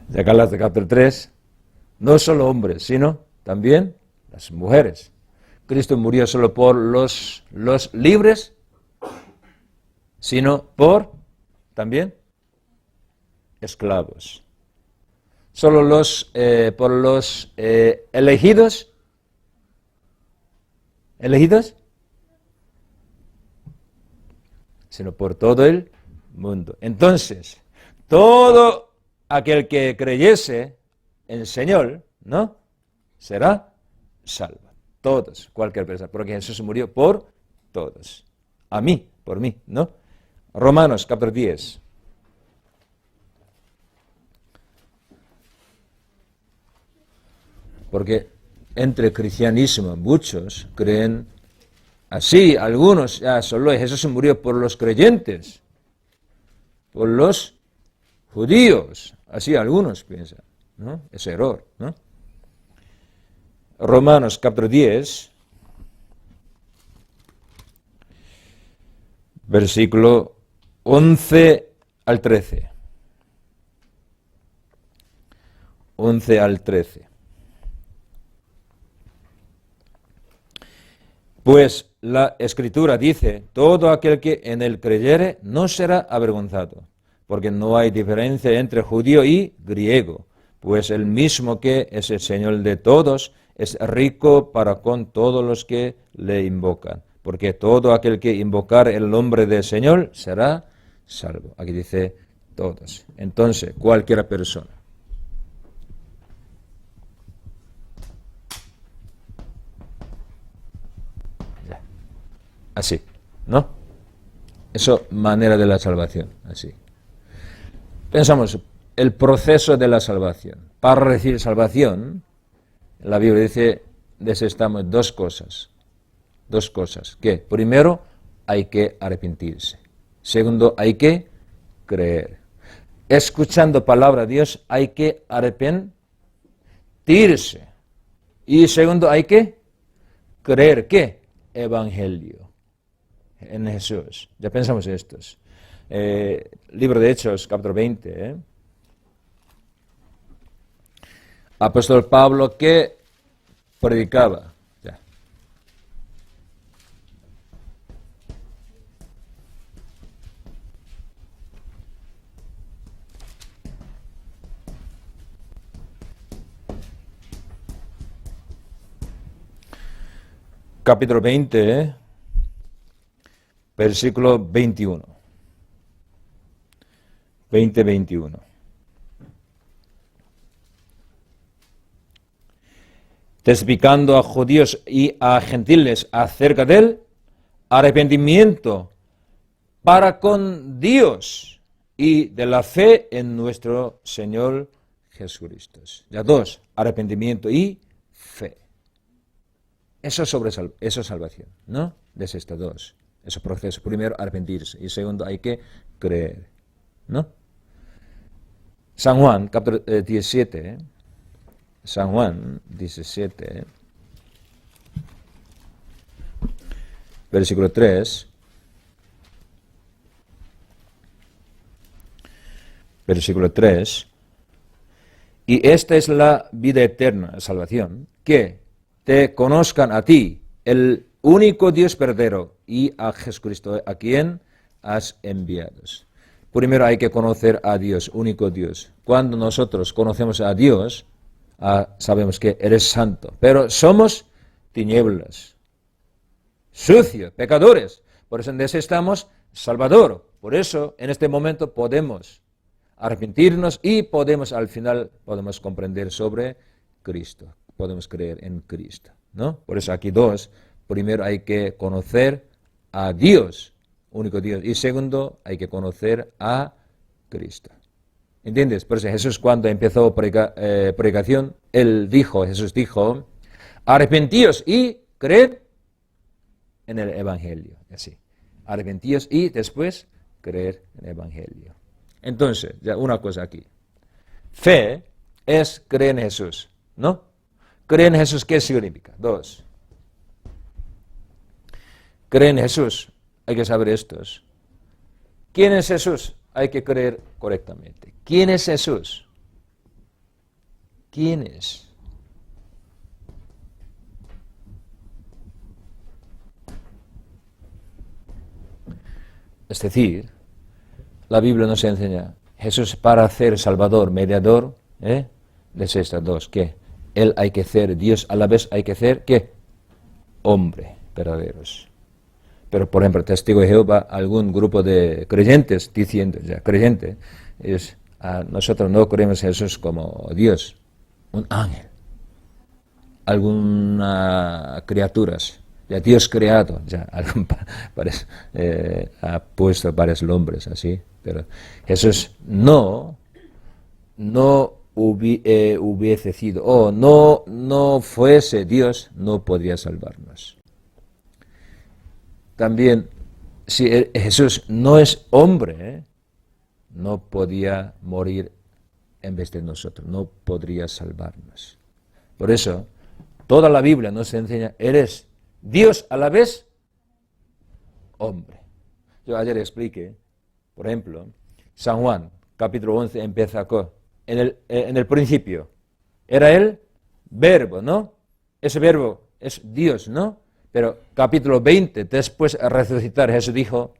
[SPEAKER 1] De Gálatas capítulo 3, no solo hombres, sino también las mujeres. Cristo murió solo por los libres, sino por también esclavos. Solo por los elegidos, sino por todo el mundo. Entonces, todo aquel que creyese en el Señor, ¿no? Será salvo. Todos, cualquier persona, porque Jesús murió por todos. A mí, por mí, ¿no? Romanos, capítulo 10. Porque entre cristianismo muchos creen así, algunos, solo Jesús murió por los creyentes, por los judíos, así algunos piensan, ¿no? Es error, ¿no? Romanos capítulo 10, versículo 11 al 13. 11 al 13. Pues la Escritura dice, todo aquel que en él creyere no será avergonzado, porque no hay diferencia entre judío y griego, pues el mismo que es el Señor de todos es rico para con todos los que le invocan, porque todo aquel que invocar el nombre del Señor será salvo. Aquí dice todos. Entonces, cualquier persona. Así, ¿no? Eso, manera de la salvación, así. Pensamos, el proceso de la salvación. Para recibir salvación, la Biblia dice, necesitamos dos cosas. Dos cosas. Que primero, hay que arrepentirse. Segundo, hay que creer. Escuchando palabra de Dios, hay que arrepentirse. Y segundo, hay que creer. ¿Qué? Evangelio. En Jesús. Ya pensamos estos. Libro de Hechos, capítulo 20. Apóstol Pablo que predicaba. Ya. Capítulo 20, versículo 21. 20-21. Testificando a judíos y a gentiles acerca del arrepentimiento para con Dios y de la fe en nuestro Señor Jesucristo. Ya dos, arrepentimiento y fe. Eso es salvación, ¿no? Desde estos dos. Ese proceso. Primero, arrepentirse. Y segundo, hay que creer, ¿no? San Juan, capítulo 17. San Juan 17, versículo 3. Versículo 3. Y esta es la vida eterna, salvación, que te conozcan a ti, el único Dios verdadero, y a Jesucristo, a quien has enviado. Primero hay que conocer a Dios, único Dios. Cuando nosotros conocemos a Dios, sabemos que eres santo, pero somos tinieblas, sucios, pecadores. Por eso necesitamos Salvador. Por eso en este momento podemos arrepentirnos y al final podemos comprender sobre Cristo. Podemos creer en Cristo, ¿no? Por eso aquí dos. Primero hay que conocer a Dios, único Dios. Y segundo, hay que conocer a Cristo. ¿Entiendes? Por eso Jesús cuando empezó predicación, Jesús dijo, arrepentíos y creed en el Evangelio. Así. Arrepentíos y después creer en el Evangelio. Entonces, ya una cosa aquí. Fe es creer en Jesús, ¿no? Creer en Jesús, ¿qué significa? Dos. Creer en Jesús, hay que saber estos. ¿Quién es Jesús? Hay que creer correctamente. ¿Quién es Jesús? ¿Quién es? Es decir, la Biblia nos enseña, Jesús para ser Salvador, mediador, de estas dos, ¿qué? Él hay que ser Dios, a la vez hay que ser, ¿qué? Hombre, verdaderos. Pero, por ejemplo, testigo de Jehová, algún grupo de creyentes diciendo, nosotros no creemos en Jesús como Dios, un ángel, algunas criaturas, ya Dios creado, ha puesto varios nombres así, pero Jesús no hubiese sido, no fuese Dios, no podría salvarnos. También, si Jesús no es hombre, no podía morir en vez de nosotros, no podría salvarnos. Por eso, toda la Biblia nos enseña, eres Dios a la vez hombre. Yo ayer expliqué, por ejemplo, San Juan, capítulo 11, empieza con, en el principio, era el verbo, ¿no? Ese verbo es Dios, ¿no? Pero capítulo 20, después de resucitar, Jesús dijo,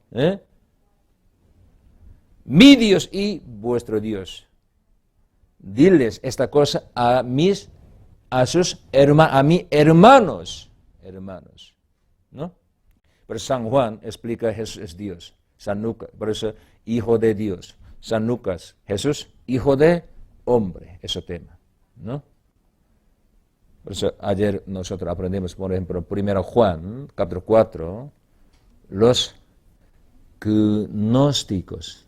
[SPEAKER 1] mi Dios y vuestro Dios. Diles esta cosa a mis hermanos, ¿no? Pero San Juan explica que Jesús es Dios. San Lucas, por eso, hijo de Dios. San Lucas, Jesús, hijo de hombre, ese tema, ¿no? Por eso ayer nosotros aprendimos, por ejemplo, 1 Juan, capítulo 4, los gnósticos,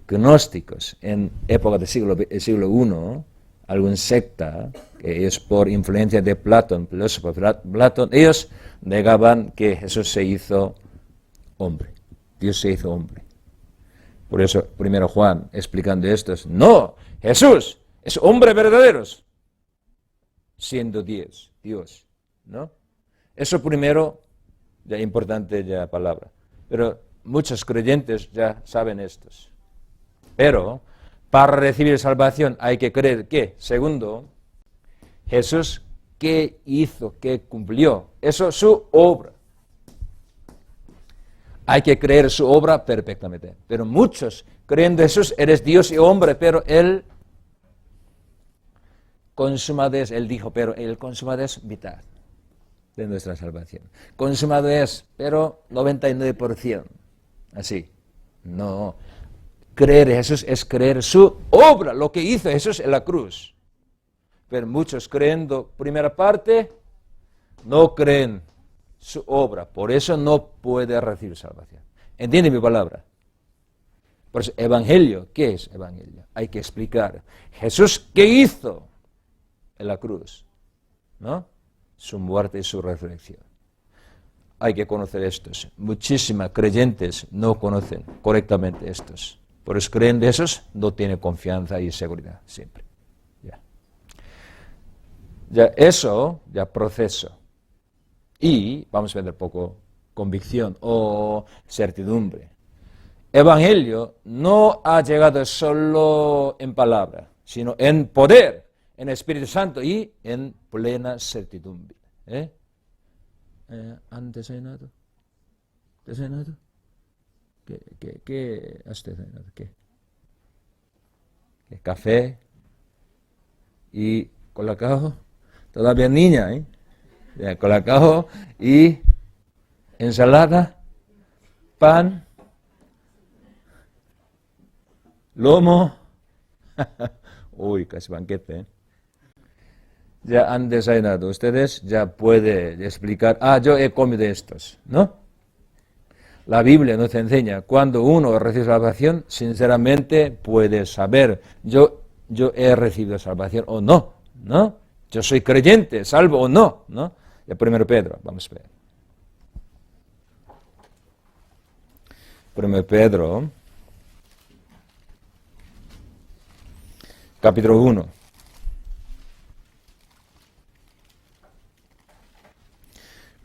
[SPEAKER 1] gnósticos, en época del siglo I, alguna secta, que es por influencia de Platón, filósofo Platón, ellos negaban que Jesús se hizo hombre, Dios se hizo hombre. Por eso, 1 Juan, explicando esto, es, no, Jesús es hombre verdadero, siendo Dios, ¿no? Eso primero, ya importante ya palabra, pero muchos creyentes ya saben estos. Pero para recibir salvación hay que creer que, segundo, Jesús, ¿qué hizo? ¿Qué cumplió? Eso es su obra. Hay que creer su obra perfectamente. Pero muchos creen de Jesús, eres Dios y hombre, pero Él consumado es, Él dijo, pero el consumado es mitad de nuestra salvación. Consumado es, pero 99%. Así. No. Creer en Jesús es creer su obra, lo que hizo Jesús en la cruz. Pero muchos creyendo primera parte, no creen su obra, por eso no puede recibir salvación. ¿Entiende mi palabra? Por eso, evangelio, ¿qué es evangelio? Hay que explicar. Jesús, ¿qué hizo en la cruz? ¿No? Su muerte y su resurrección. Hay que conocer estos. Muchísimas creyentes no conocen correctamente estos. Por eso creen de esos, no tienen confianza y seguridad siempre. Ya eso, ya proceso. Y vamos a ver un poco convicción o certidumbre. Evangelio no ha llegado solo en palabra, sino en poder, en Espíritu Santo y en plena certidumbre. ¿Han desayunado? ¿Desayunado? ¿Qué has desayunado? ¿Qué? ¿Café? ¿Y colacao? Todavía niña, colacao y ensalada, pan, lomo. Uy, casi banquete, Ya han desayunado. Ustedes ya pueden explicar, yo he comido estos, ¿no? La Biblia nos enseña, cuando uno recibe salvación, sinceramente puede saber, yo he recibido salvación o no, ¿no? Yo soy creyente, salvo o no, ¿no? El 1 Pedro, vamos a ver. 1 Pedro, capítulo 1.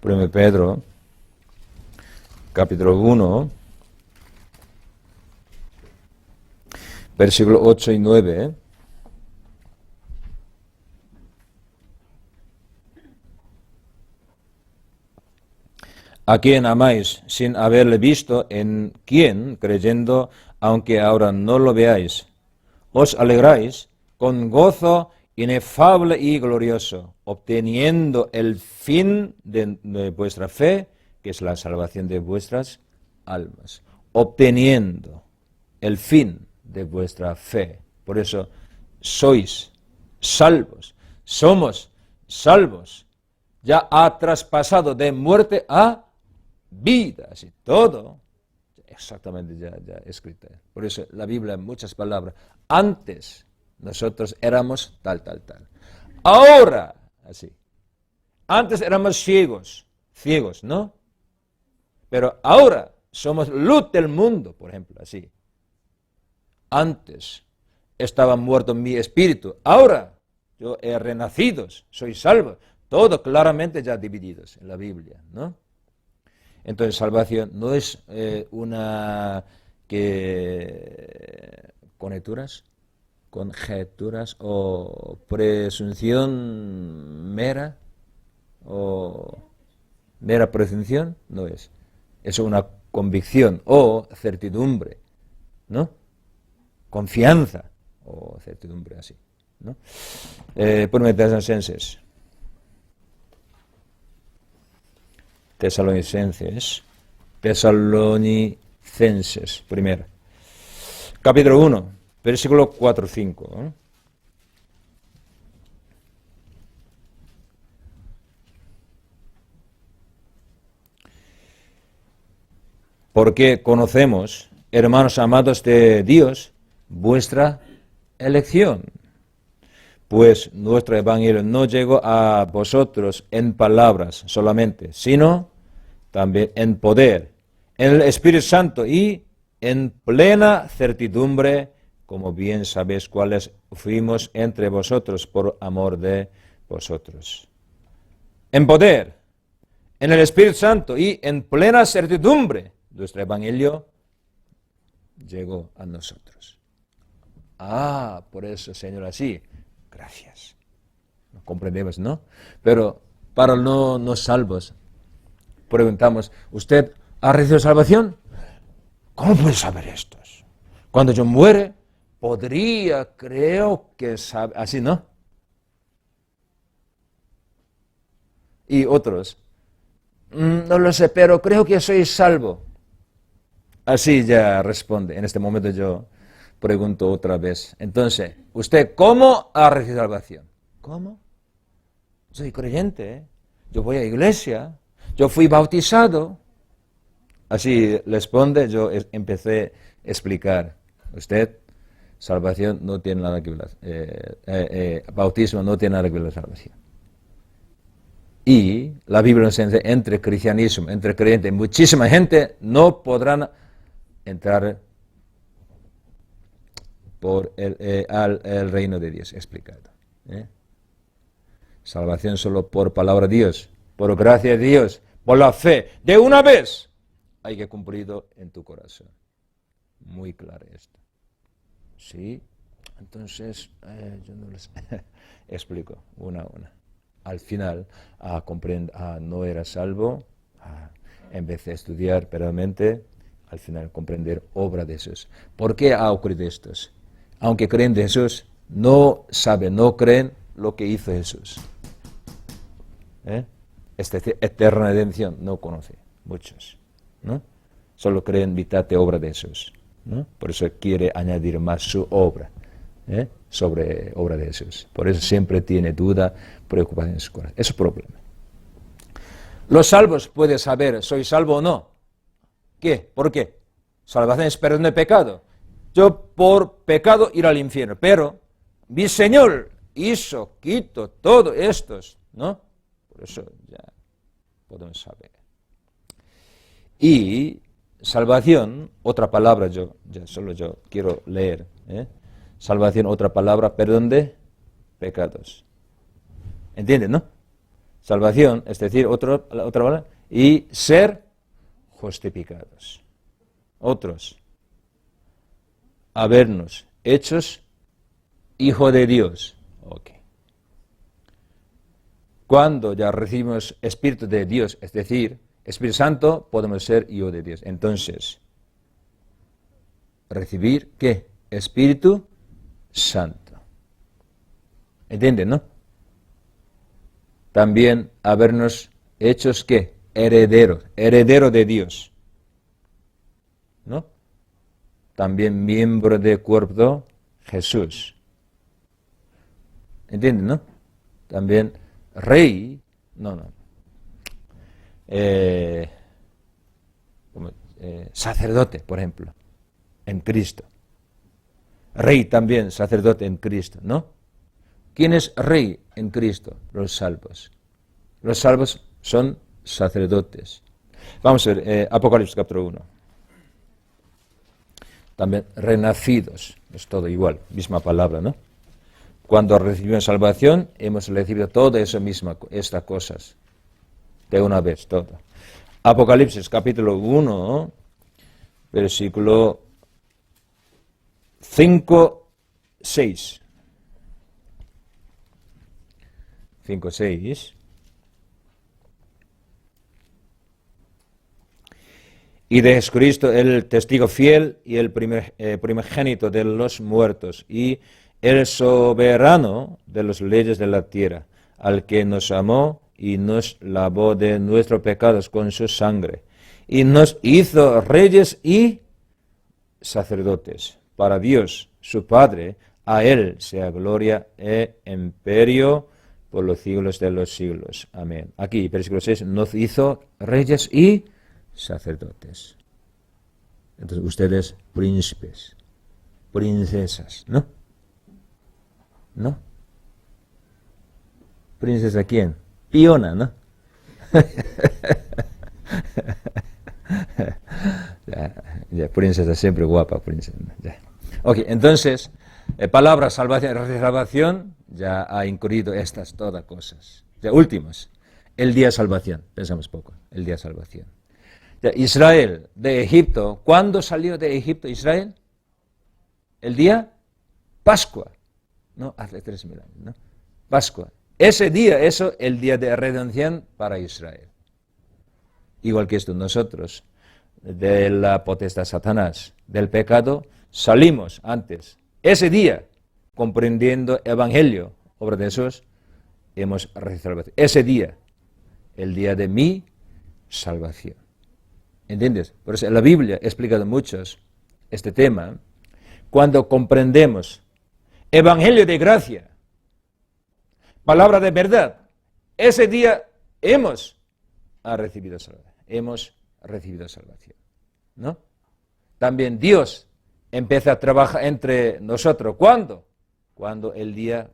[SPEAKER 1] 1 Pedro, capítulo 1, versículos 8 y 9. A quien amáis sin haberle visto, en quien, creyendo, aunque ahora no lo veáis, os alegráis con gozo inefable y glorioso, obteniendo el fin de vuestra fe, que es la salvación de vuestras almas. Obteniendo el fin de vuestra fe. Por eso sois salvos, somos salvos. Ya ha traspasado de muerte a vida, así todo, exactamente ya escrito. Por eso la Biblia, en muchas palabras, antes nosotros éramos tal. Ahora, así. Antes éramos ciegos, ¿no? Pero ahora somos luz del mundo, por ejemplo, así. Antes estaba muerto mi espíritu, ahora yo he renacido, soy salvo. Todo claramente ya divididos en la Biblia, ¿no? Entonces, salvación no es conecturas, conjeturas o presunción mera o mera presunción, no es. Es una convicción o certidumbre, ¿no? Confianza o certidumbre así, ¿no? Ponme Tesalonicenses, primero. Capítulo 1, versículo 4-5. ¿Eh? Porque conocemos, hermanos amados de Dios, vuestra elección. Pues nuestro evangelio no llegó a vosotros en palabras solamente, sino también en poder, en el Espíritu Santo y en plena certidumbre, como bien sabéis cuáles fuimos entre vosotros por amor de vosotros. En poder, en el Espíritu Santo y en plena certidumbre, nuestro evangelio llegó a nosotros. Ah, por eso, Señor, así. Gracias. No comprendemos, ¿no? Pero para no salvos, preguntamos, ¿usted ha recibido salvación? ¿Cómo puede saber esto? Cuando yo muere, creo que sabe, así, ¿no? Y otros, no lo sé, pero creo que soy salvo. Así ya responde. En este momento yo pregunto otra vez. Entonces, ¿usted cómo ha recibido salvación? ¿Cómo? Soy creyente, ¿eh? Yo voy a iglesia, yo fui bautizado. Así responde, yo empecé a explicar. Usted, salvación no tiene nada que ver, bautismo no tiene nada que ver con la salvación. Y la Biblia nos enseña entre cristianismo, entre creyentes, muchísima gente no podrán entrar por el reino de Dios, explicado. Salvación solo por palabra de Dios, por gracia de Dios, por la fe, de una vez, hay que cumplirlo en tu corazón. Muy claro esto. ¿Sí? Entonces, yo no les explico una a una. Al final, no era salvo, empecé a estudiar realmente, al final comprender obra de Jesús. ¿Por qué ha ocurrido esto? Aunque creen de Jesús, no saben, no creen lo que hizo Jesús. Esta eterna redención no conoce muchos, ¿no? Solo creen mitad de obra de Jesús, ¿no? Por eso quiere añadir más su obra, sobre obra de Jesús. Por eso siempre tiene duda, preocupación en su corazón. Es un problema. Los salvos pueden saber, ¿soy salvo o no? ¿Qué? ¿Por qué? Salvación es perdón de pecado. Yo por pecado ir al infierno, pero mi Señor quito todo estos, ¿no? Por eso ya podemos saber. Y salvación, otra palabra, yo quiero leer, salvación, otra palabra, perdón de pecados. ¿Entienden, no? Salvación, es decir, otra palabra, y ser justificados. Otros, habernos hechos hijo de Dios. Ok. Cuando ya recibimos Espíritu de Dios, es decir, Espíritu Santo, podemos ser hijo de Dios. Entonces, recibir, ¿qué? Espíritu Santo. ¿Entienden, no? También habernos hechos, ¿qué? Heredero de Dios. ¿No? También miembro del cuerpo Jesús. ¿Entienden, no? También rey, sacerdote, por ejemplo, en Cristo. Rey también, sacerdote en Cristo, ¿no? ¿Quién es rey en Cristo? Los salvos. Los salvos son sacerdotes. Vamos a ver, Apocalipsis capítulo 1. También renacidos, es todo igual, misma palabra, ¿no? Cuando recibimos salvación, hemos recibido todas estas cosas, de una vez, todo. Apocalipsis capítulo 1, versículo 5 6. 5, 6. Y de Jesucristo el testigo fiel y el primogénito de los muertos y el soberano de las leyes de la tierra, al que nos amó y nos lavó de nuestros pecados con su sangre, y nos hizo reyes y sacerdotes para Dios, su Padre. A Él sea gloria e imperio por los siglos de los siglos. Amén. Aquí, versículo 6, nos hizo reyes y sacerdotes. Entonces, ustedes príncipes, princesas, ¿no? ¿No? ¿Princesa quién? Piona, ¿no? Ya, princesa siempre guapa, princesa. Ya. Ok, entonces, palabra salvación, ya ha incluido estas todas cosas. Ya, últimas. El día de salvación, pensamos poco, el día de salvación. Ya, Israel de Egipto, ¿cuándo salió de Egipto Israel? El día Pascua, ¿no? Hace 3.000 años, ¿no? Pascua. Ese día, eso, el día de redención para Israel. Igual que esto, nosotros, de la potestad de Satanás, del pecado, salimos antes. Ese día, comprendiendo Evangelio, obra de Jesús, hemos recibido salvación. Ese día, el día de mi salvación. ¿Entiendes? Por eso la Biblia ha explicado muchos este tema. Cuando comprendemos Evangelio de gracia, palabra de verdad, ese día hemos recibido salvación. Hemos recibido salvación, ¿no? También Dios empieza a trabajar entre nosotros. ¿Cuándo? Cuando el día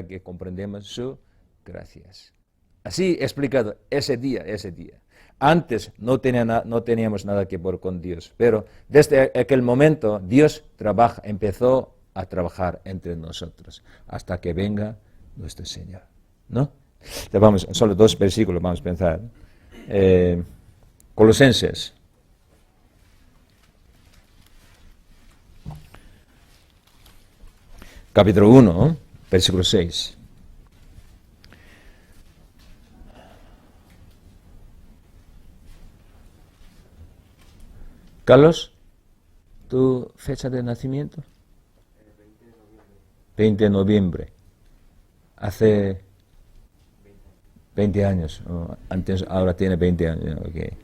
[SPEAKER 1] que comprendemos sus gracias. Así explicado, ese día. Antes no teníamos nada que ver con Dios, pero desde aquel momento Dios empezó a trabajar entre nosotros, hasta que venga nuestro Señor, ¿no? Ya vamos, solo 2 versículos vamos a pensar. Colosenses. Capítulo 1, versículo 6. Carlos, ¿tu fecha de nacimiento? 20 de noviembre. Hace 20 años. Antes, ahora tiene 20 años. Okay.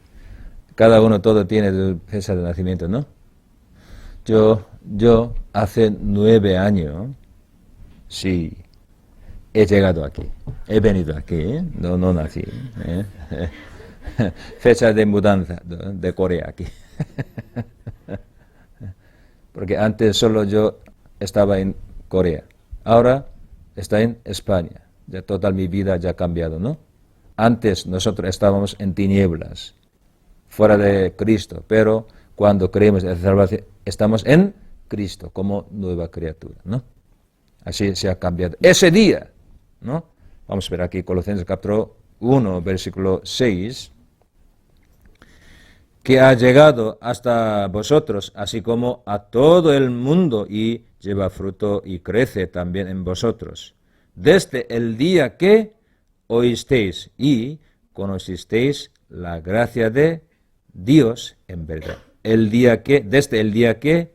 [SPEAKER 1] Cada uno todo tiene su fecha de nacimiento, ¿no? Yo hace 9 años, sí, he llegado aquí. He venido aquí, ¿eh? No nací. ¿Eh? Fecha de mudanza de Corea aquí. Porque antes solo yo estaba en Corea. Ahora está en España. Ya toda mi vida ya ha cambiado, ¿no? Antes nosotros estábamos en tinieblas, fuera de Cristo, pero cuando creemos en la salvación, estamos en Cristo como nueva criatura, ¿no? Así se ha cambiado. Ese día, ¿no? Vamos a ver aquí Colosenses capítulo 1, versículo 6, que ha llegado hasta vosotros, así como a todo el mundo, y lleva fruto y crece también en vosotros, desde el día que oísteis y conocisteis la gracia de Dios en verdad. Desde el día que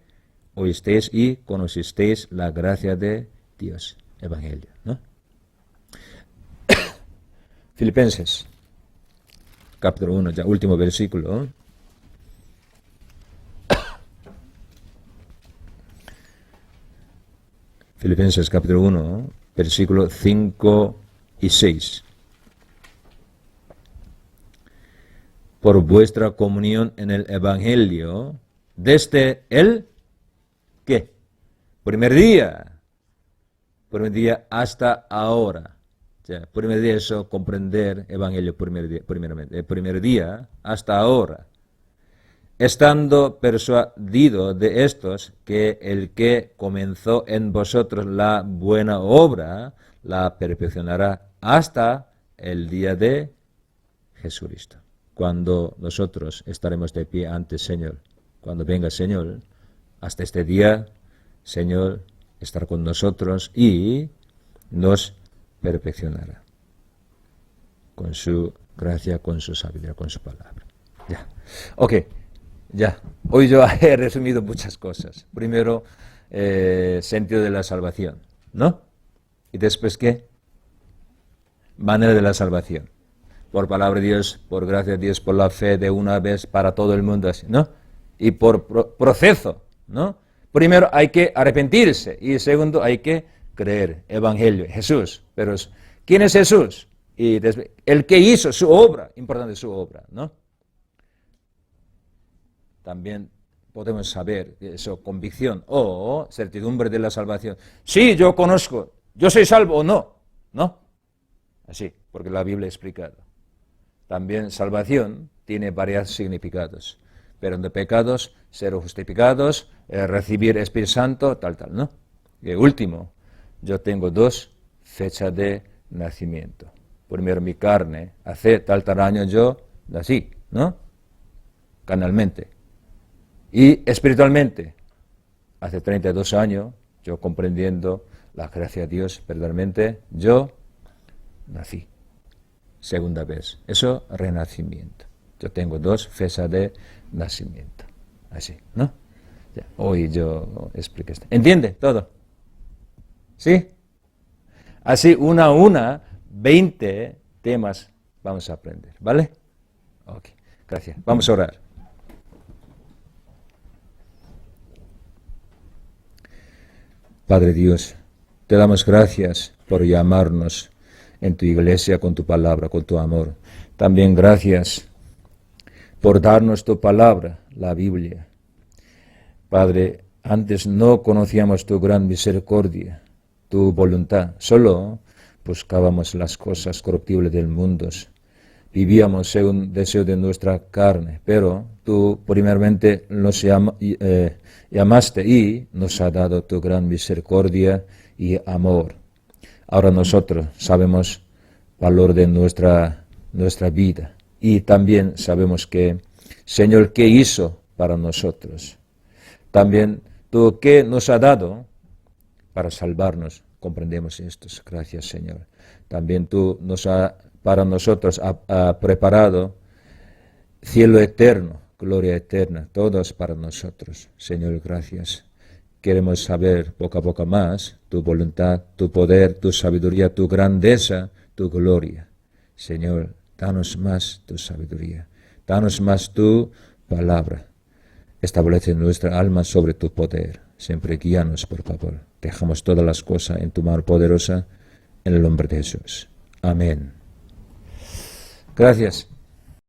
[SPEAKER 1] oísteis y conocisteis la gracia de Dios, Evangelio, ¿no? Filipenses, capítulo 1, ya último versículo. Filipenses capítulo 1, versículo 5 y 6. Por vuestra comunión en el Evangelio, desde el, ¿qué? Primer día hasta ahora. O sea, primer día eso, comprender Evangelio primeramente. El primer día hasta ahora. Estando persuadido de estos, que el que comenzó en vosotros la buena obra, la perfeccionará hasta el día de Jesucristo. Cuando nosotros estaremos de pie ante el Señor, cuando venga el Señor, hasta este día, Señor, estar con nosotros y nos perfeccionará con su gracia, con su sabiduría, con su palabra. Ya. Ok, ya. Hoy yo he resumido muchas cosas. Primero, sentido de la salvación, ¿no? Y después, ¿qué? Manera de la salvación. Por palabra de Dios, por gracia de Dios, por la fe de una vez para todo el mundo, ¿no? Y por proceso, ¿no? Primero hay que arrepentirse y segundo hay que creer, Evangelio, Jesús. Pero ¿quién es Jesús? Y después, el que hizo su obra, importante su obra, ¿no? También podemos saber eso, convicción o certidumbre de la salvación. Sí, yo conozco, yo soy salvo o no, ¿no? Así, porque la Biblia ha explicado. También salvación tiene varios significados. Perdón de pecados, ser justificados, recibir Espíritu Santo, tal, ¿no? Y último, yo tengo 2 fechas de nacimiento. Primero mi carne, hace tal año yo nací, ¿no? Carnalmente. Y espiritualmente, hace 32 años, yo comprendiendo la gracia de Dios verdaderamente, yo nací. Segunda vez. Eso, renacimiento. Yo tengo 2 fechas de nacimiento. Así, ¿no? Ya, hoy yo expliqué esto. ¿Entiende todo? ¿Sí? Así, una a una, 20 temas vamos a aprender. ¿Vale? Ok, gracias. Vamos a orar. Padre Dios, te damos gracias por llamarnos en tu iglesia con tu palabra, con tu amor. También gracias por darnos tu palabra, la Biblia. Padre, antes no conocíamos tu gran misericordia, tu voluntad. Solo buscábamos las cosas corruptibles del mundo. Vivíamos según deseo de nuestra carne, pero tú primeramente nos llamaste y nos has dado tu gran misericordia y amor. Ahora nosotros sabemos el valor de nuestra vida y también sabemos que, Señor, ¿qué hizo para nosotros? También tú, ¿qué nos has dado para salvarnos? Comprendemos esto. Gracias, Señor. También tú nos has, para nosotros, ha preparado cielo eterno, gloria eterna, todos para nosotros. Señor, gracias. Queremos saber poco a poco más tu voluntad, tu poder, tu sabiduría, tu grandeza, tu gloria. Señor, danos más tu sabiduría, danos más tu palabra. Establece nuestra alma sobre tu poder. Siempre guíanos, por favor. Dejamos todas las cosas en tu mano poderosa, en el nombre de Jesús. Amén. Gracias.